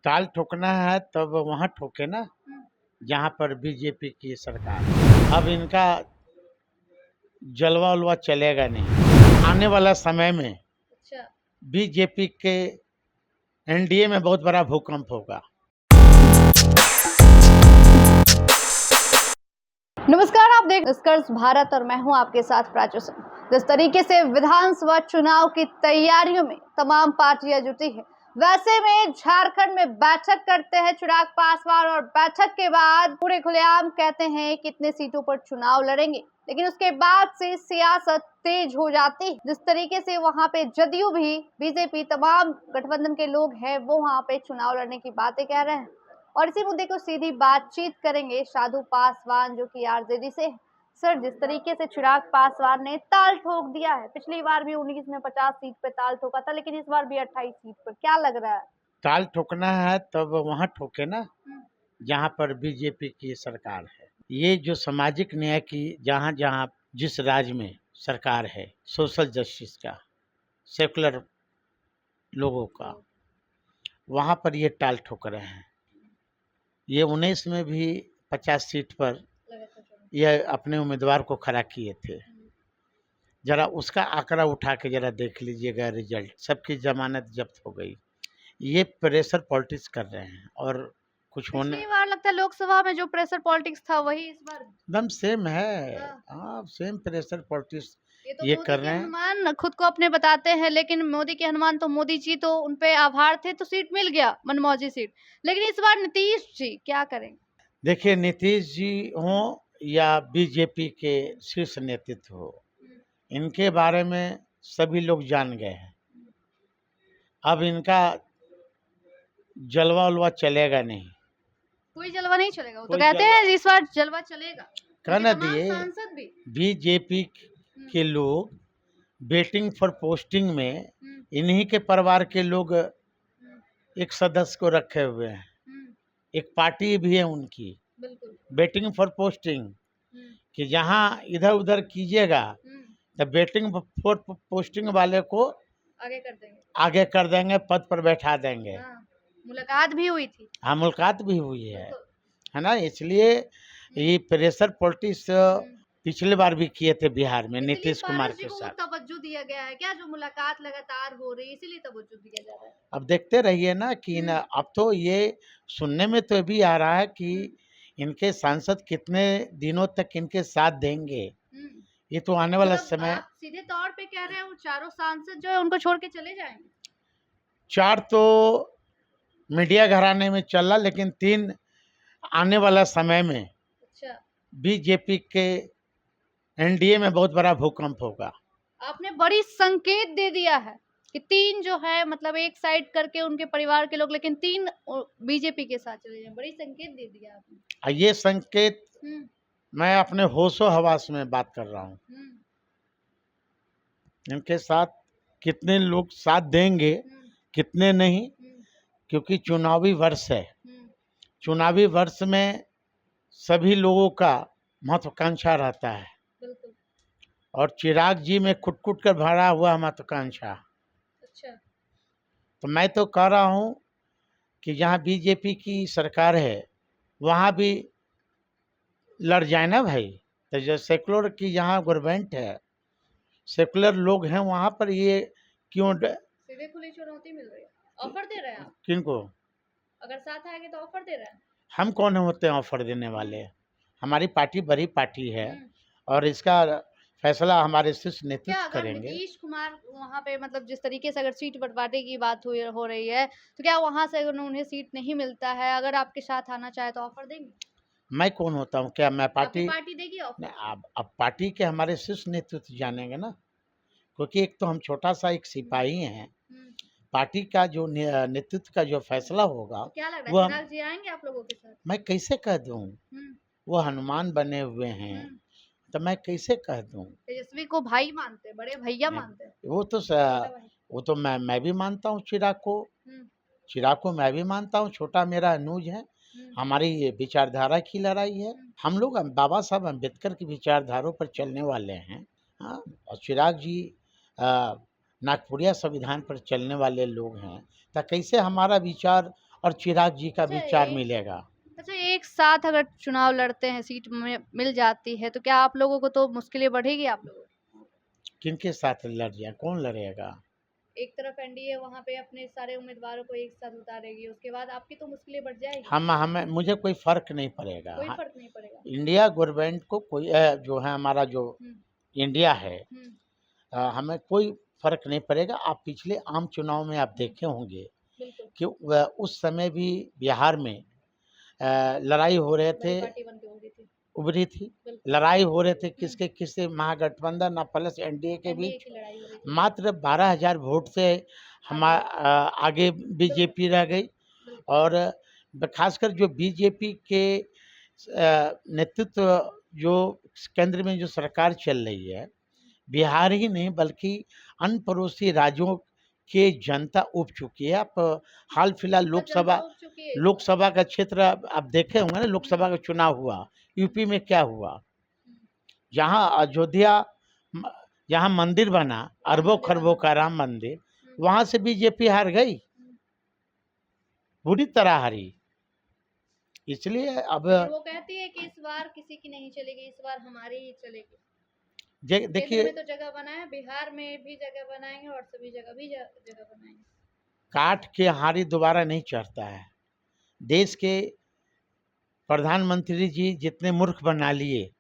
ताल ठोकना है तब वहाँ ठोके ना हुँ। जहाँ पर बीजेपी की सरकार है। अब इनका जलवा उलवा चलेगा नहीं। आने वाला समय में अच्छा। बीजेपी के एनडीए में बहुत बड़ा भूकंप होगा। नमस्कार, आप देख निष्कर्ष भारत और मैं हूं आपके साथ प्राची सिंह। जिस तरीके से विधानसभा चुनाव की तैयारियों में तमाम पार्टियां जुटी है, वैसे में झारखंड में बैठक करते हैं चिराग पासवान और बैठक के बाद पूरे खुलेआम कहते हैं कितने सीटों पर चुनाव लड़ेंगे। लेकिन उसके बाद से सियासत तेज हो जाती है। जिस तरीके से वहां पे जदयू भी, बीजेपी, तमाम गठबंधन के लोग हैं, वो वहां पे चुनाव लड़ने की बातें कह रहे हैं। और इसी मुद्दे को सीधी बातचीत करेंगे साधु पासवान जो कि आरजेडी से है। सर, जिस तरीके से चिराग पासवान ने ताल ठोक दिया है, पिछली बार भी 19 में 50 सीट पे ताल ठोका था, लेकिन इस बार भी 28 सीट पर, क्या लग रहा है? ताल ठोकना है तब वहाँ ठोके ना जहाँ पर बीजेपी की सरकार है। ये जो सामाजिक न्याय की जहाँ जहाँ जिस राज्य में सरकार है, सोशल जस्टिस का, सेकुलर लोगों का, वहाँ पर ये ताल ठोक रहे हैं। ये 19 में भी 50 सीट पर ये अपने उम्मीदवार को खड़ा किए थे। जरा उसका आंकड़ा उठा के जरा देख लीजिएगा रिजल्ट, सबकी जमानत जब्त हो गई। ये प्रेशर पॉलिटिक्स कर रहे हैं और कुछ होने पिछली बार लगता है लोकसभा में जो प्रेशर पॉलिटिक्स था वही इस बार एकदम सेम है। हाँ। हाँ, सेम प्रेशर पॉलिटिक्स तो ये मोदी कर के रहे हैं। हनुमान खुद को अपने बताते हैं, लेकिन मोदी के हनुमान तो मोदी जी तो उनपे आभार थे तो सीट मिल गया, मनमौजी सीट। लेकिन इस बार नीतीश जी क्या करेंगे? देखिए, नीतीश जी हों या बीजेपी के शीर्ष नेतृत्व हो, इनके बारे में सभी लोग जान गए हैं। अब इनका जलवा उलवा चलेगा नहीं। कोई जलवा नहीं चलेगा। वो तो कोई कहते जलवा हैं इस बार जलवा चलेगा। कहना क्योंकि तमाम दिए सांसद भी बीजेपी के लोग वेटिंग फॉर पोस्टिंग में हम्म, इन्हीं के परिवार के लोग एक सदस्य को रखे हुए हैं। हम्म, एक पार्टी भी है उनकी, बिल्कुल। वेटिंग फॉर पोस्टिंग, हम्म, कि जहाँ इधर उधर कीजिएगा हम्म, तो वेटिंग फॉर पोस्टिंग वाले को आगे कर देंगे। आगे कर देंगे, पद पर बैठा देंगे। हाँ, मुलाकात भी हुई थी। हाँ, मुलाकात भी हुई बिल्कुल। है ना। इसलिए ये प्रेशर पॉलिटिक्स पिछले बार भी किए थे बिहार में इसीलिए नीतीश कुमार पारस जी के को साथ। तवज्जो दिया गया है क्या? जो मुलाकात लगातार हो रही है इसीलिए तवज्जो दिया जा रहा है। अब देखते रहिए ना कि न, अब तो ये सुनने में तो भी आ रहा है कि इनके सांसद कितने दिनों तक इनके साथ देंगे। हम्म, ये तो आने वाला मतलब समय। आप सीधे तौर पे कह रहे हैं वो चारों सांसद जो है उनको छोड़ के चले जाएंगे? 4 तो मीडिया घराने में चला, लेकिन 3 आने वाला समय में अच्छा। बीजेपी के एनडीए में बहुत बड़ा भूकंप होगा। आपने बड़ी संकेत दे दिया है कि 3 जो है, मतलब एक साइड करके उनके परिवार के लोग, लेकिन 3 बीजेपी के साथ चले जाएं। बड़ी संकेत दे दिया आपने। ये संकेत हम्म, मैं अपने होशो हवास में बात कर रहा हूँ। हम्म, इनके साथ कितने लोग साथ देंगे, हम्म, कितने नहीं, हम्म, क्योंकि चुनावी वर्ष है। हम्म, चुनावी वर्ष में सभी लोगों का महत्वाकांक्षा रहता है बिल्कुल। और चिराग जी में कुट कर भरा हुआ महत्वाकांक्षा। अच्छा। तो मैं तो कह रहा हूँ कि जहाँ बीजेपी की सरकार है वहाँ भी लड़ जाए ना भाई। तो जो सेकुलर की जहाँ गवर्नमेंट है, सेकुलर लोग हैं, वहाँ पर ये क्यों सीधे खुली चुनौती मिल रही है। ऑफर दे रहे हैं आप? किनको? अगर साथ आएंगे तो ऑफर दे रहे हैं? हम कौन होते हैं ऑफर देने वाले? हमारी पार्टी बड़ी पार्टी है हम्म। और इसका फैसला हमारे शीर्ष क्या नेतृत्व अगर करेंगे। नीतीश कुमार वहां पे, मतलब जिस तरीके से अगर सीट बंटवारे की बात हो रही है, तो क्या वहां से अगर उन्हें सीट नहीं मिलता है, अगर आपके साथ आना चाहे तो ऑफर देंगे? मैं कौन होता हूँ? क्या मैं आपकी पार्टी? पार्टी देगी ऑफर? नहीं, अब पार्टी के हमारे शीर्ष नेतृत्व जानेंगे ना, क्योंकि एक तो हम छोटा सा एक सिपाही हैं। पार्टी का जो नेतृत्व का जो फैसला होगा तो क्या लग वो रहा है चिराग जी आएंगे आप लोगों के साथ? मैं कैसे कह दूं? हम्म, वो हनुमान बने हुए हैं, हम्म। तो मैं कैसे कह दूं? तेजस्वी को भाई मानते हैं, बड़े भैया नहीं, मानते हैं। वो तो छोटा भाई। वो तो मैं भी मानता हूँ चिराग को। हम्म, चिराग को मैं भी मानता हूँ, छोटा मेरा अनुज है। हम्म, हमारी ये विचारधारा की लड़ाई है। हम्म। हम लोग बाबा साहब अम्बेडकर की विचारधारों पर चलने वाले हैं। हाँ, और चिराग जी नागपुरिया संविधान पर चलने वाले लोग हैं। तो कैसे हमारा विचार और चिराग जी का भी अच्छा, 4 एक मिलेगा। अच्छा, एक साथ अगर चुनाव लड़ते हैं, सीट में मिल जाती है, तो क्या आप लोगों को तो मुश्किलें बढ़ेगी आप लोगों को? किनके साथ लड़ जाए, कौन लड़ेगा? एक तरफ एनडीए वहाँ पे अपने सारे उम्मीदवारों को एक साथ उतारेगी, उसके बाद आपकी तो मुश्किलें बढ़ जाएगी। हम हमें मुझे कोई फ़र्क नहीं पड़ेगा। कोई हाँ, फर्क नहीं पड़ेगा। इंडिया गवर्नमेंट को कोई जो है हमारा जो हुँ, इंडिया है, हुँ, हमें कोई फ़र्क नहीं पड़ेगा। आप पिछले आम चुनाव में आप देखे होंगे बिल्कुल। कि उस समय भी बिहार में लड़ाई हो रहे बड़ी थे, पार्टी बन के उभरी थी। उभरी थी, बिल्कुल। लड़ाई हो रहे थे किसके किससे, महागठबंधन और प्लस एनडीए के एनडीए बीच। की लड़ाई हो रही थी। मात्र 12,000 वोट से आगे बीजेपी रह गई। बिल्कुल। और खासकर जो बीजेपी के नेतृत्व जो केंद्र में जो सरकार चल रही है, बिहार ही नहीं बल्कि अन्य पड़ोसी राज्यों के जनता उब चुकी है। आप हाल फिलहाल मतलब जनता उब चुकी है इस बार। लोकसभा का क्षेत्र आप देखे होंगे ना, लोकसभा का चुनाव हुआ, यूपी में क्या हुआ? हुँ, जहाँ अयोध्या म जहाँ मंदिर बना, राम अरबों मंदिर खरबों बना। का राम मंदिर, हुँ, वहाँ से बीजेपी हार गई, हुँ। बुरी तरह हारी। इसलिए अब फिर वो कहती है कि इस बार किसी की नहीं चलेगी, इस बार हमारी ही चलेगी। केंद्र देखिए, में तो जगह बना है, बिहार में भी जगह बनाएँगे और सभी जगह भी जगह बनाएँगे। काठ के हारी दोबारा नहीं चढ़ता है। देश के प्रधानमंत्री जी जितने मूर्ख बना लिए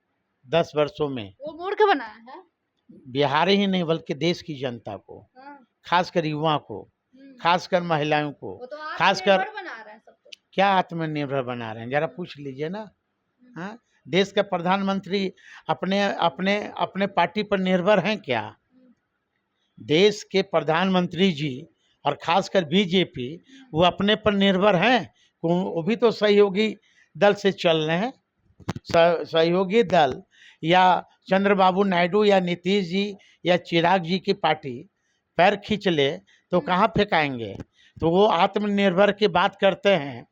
10 वर्षों में, वो मूर्ख बनाया है? बिहार ही नहीं बल्कि देश की जनता को, हाँ। खासकर युवा को, हुँ। खासकर महिलाओं को, वो तो खासकर आत्मनिर्भर बना रहा है सबको। क्या आत्मनिर्भर बना रहे हैं, ज़रा पूछ लीजिए ना। हुँ, हाँ? देश का प्रधानमंत्री अपने अपने अपने पार्टी पर निर्भर हैं क्या? हुँ, देश के प्रधानमंत्री जी और खासकर बीजेपी वो अपने पर निर्भर हैं? वो भी तो सहयोगी दल से चल रहे हैं। सहयोगी दल या चंद्रबाबू नायडू या नीतीश जी या चिराग जी की पार्टी पैर खींच ले तो हुँ। कहाँ फेंकाएंगे? तो वो आत्मनिर्भर की बात करते हैं।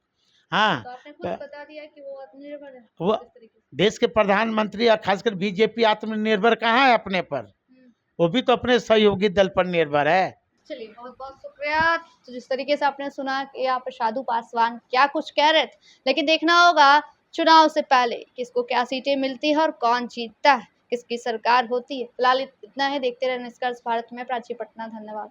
हाँ, तो आपने खुद तो बता दिया कि वो आत्मनिर्भर है, वो किस तरीके से। देश के प्रधानमंत्री और खासकर बीजेपी आत्मनिर्भर कहाँ है अपने पर? हुँ। वो भी तो अपने सहयोगी दल पर निर्भर है। चलिए, बहुत-बहुत शुक्रिया। तो जिस तरीके से आपने सुना कि यहाँ पे साधु पासवान क्या कुछ कह रहे थे, लेकिन देखना होगा चुनाव से पहले किसको क्या सीटें मिलती है और कौन जीतता है, किसकी सरकार होती है। फिलहाल इतना ही, देखते रहें निष्कर्ष भारत में। प्राची पटना, धन्यवाद।